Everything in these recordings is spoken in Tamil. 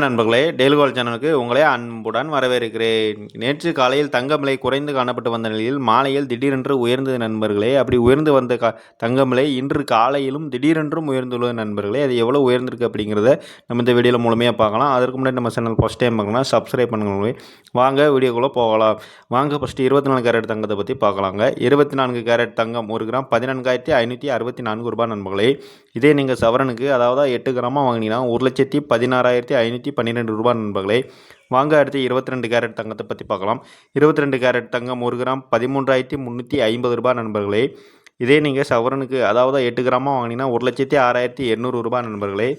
நண்பர்களே, டெய்லி கோல்ட் சேனலுக்கு உங்களை அன்புடன் வரவேற்கிறேன். நேற்று காலையில் தங்கம் விலை குறைந்து காணப்பட்டு வந்த நிலையில் மாலையில் திடீரென்று உயர்ந்தது நண்பர்களே. அப்படி உயர்ந்து வந்த தங்கம் விலை இன்று காலையிலும் திடீரென்றும் உயர்ந்துள்ளது நண்பர்களே. அது எவ்வளோ உயர்ந்திருக்கு அப்படிங்கிறத நம்ம இந்த வீடியோவில் முழுமையாக பார்க்கலாம். அதற்கு முன்னாடி நம்ம சேனல் ஃபஸ்ட் டைம் பார்க்கலாம், சப்ஸ்கிரைப் பண்ணுங்க. வாங்க வீடியோக்குள்ளே போகலாம். வாங்க ஃபஸ்ட்டு 24 கேரட் தங்கத்தை பற்றி பார்க்கலாங்க. 24 கேரட் தங்கம் 1 கிராம் 14,564 ரூபாய் நண்பர்களே. இதே நீங்கள் சவரனுக்கு அதாவது 8 கிராமாக வாங்கினீங்கன்னா 1,16,512 ரூபாய் நண்பர்களே. வாங்க அடுத்து 22 கேரட் தங்கத்தை பற்றி பார்க்கலாம். 22 கேரட் தங்கம் 1 கிராம் 13,350 ரூபாய் நண்பர்களே. இதே நீங்கள் சவரனுக்கு அதாவது 8 கிராமாக வாங்கினீங்கன்னா 1,06,800 ரூபாய் நண்பர்களே.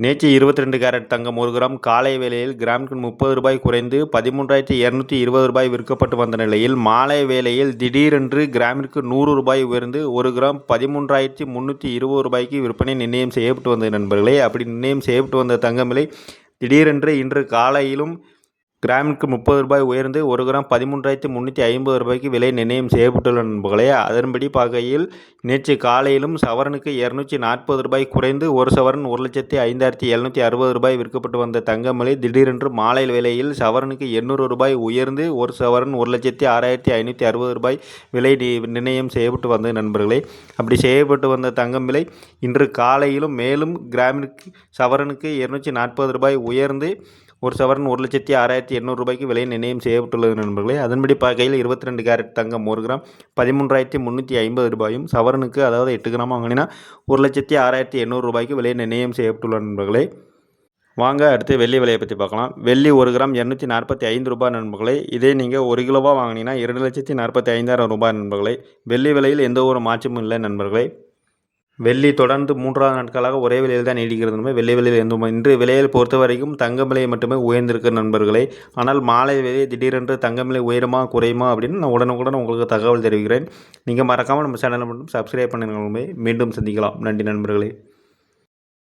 நேற்று 22 கேரட் தங்கம் 1 கிராம் காலை வேளையில் கிராமுக்கு 30 ரூபாய் குறைந்து 13,220 ரூபாய் விற்கப்பட்டு வந்த நிலையில் மாலை வேளையில் திடீரென்று கிராமிற்கு 100 ரூபாய் உயர்ந்து 1 கிராம் 13,320 ரூபாய்க்கு விற்பனை நிர்ணயம் செய்யப்பட்டு வந்தது நண்பர்களே. அப்படி நிர்ணயம் செய்யப்பட்டு வந்த தங்கம் விலை திடீரென்று இன்று காலையிலும் கிராமுக்கு 30 ரூபாய் உயர்ந்து 1 கிராம் 13,350 ரூபாய்க்கு விலை நிர்ணயம் செய்யப்பட்டுள்ள நண்பர்களே. அதன்படி பார்க்கையில் நேற்று காலையிலும் சவரனுக்கு 240 ரூபாய் குறைந்து ஒரு சவரன் 1,05,760 ரூபாய் விற்கப்பட்டு வந்த தங்கம் விலை திடீரென்று மாலை வேளையில் சவரனுக்கு 800 ரூபாய் உயர்ந்து ஒரு சவரன் 1,06,560 ரூபாய் விலை நிர்ணயம் செய்யப்பட்டு வந்தது நண்பர்களே. அப்படி செய்யப்பட்டு வந்த தங்கம் விலை இன்று காலையிலும் மேலும் கிராமிற்கு சவரனுக்கு 240 ரூபாய் உயர்ந்து ஒரு சவரன் 1,06,800 ரூபாய்க்கு விலை நிர்ணயம் செய்யப்பட்டுள்ளது நண்பர்களே. அதன்படி பார்க்கையில் 22 கேரட் தங்கம் 1 கிராம் 13,350 ரூபாயும் சவரனுக்கு அதாவது 8 கிராம் வாங்கினா 1,06,800 ரூபாய்க்கு விலை நிர்ணயம் செய்யப்பட்டுள்ள நண்பர்களே. வாங்க அடுத்து வெள்ளி விலையை பற்றி பார்க்கலாம். வெள்ளி 1 கிராம் 245 ரூபாய் நண்பர்களே. இதே நீங்கள் 1 கிலோவாக வாங்கினீங்கன்னா 2,45,000 ரூபாய் நண்பர்களே. வெள்ளி விலையில் எந்த ஒரு மாற்றமும் இல்லை நண்பர்களே. வெள்ளி தொடர்ந்து 3 நாட்களாக ஒரே விலையில் தான் நீடிக்கிறது. வெள்ளி விலையில் இன்று விலையில் பொறுத்த வரைக்கும் தங்க விலை மட்டுமே உயர்ந்திருக்கு நண்பர்களே. ஆனால் மாலை விலை திடீரென்று தங்க விலை உயருமா குறையுமா அப்படின்னு நான் உடனுக்குடன் உங்களுக்கு தகவல் தெரிவிக்கிறேன். நீங்கள் மறக்காமல் நம்ம சேனலை மட்டும் சப்ஸ்கிரைப் பண்ணுங்கள். மீண்டும் சந்திக்கலாம். நன்றி நண்பர்களே.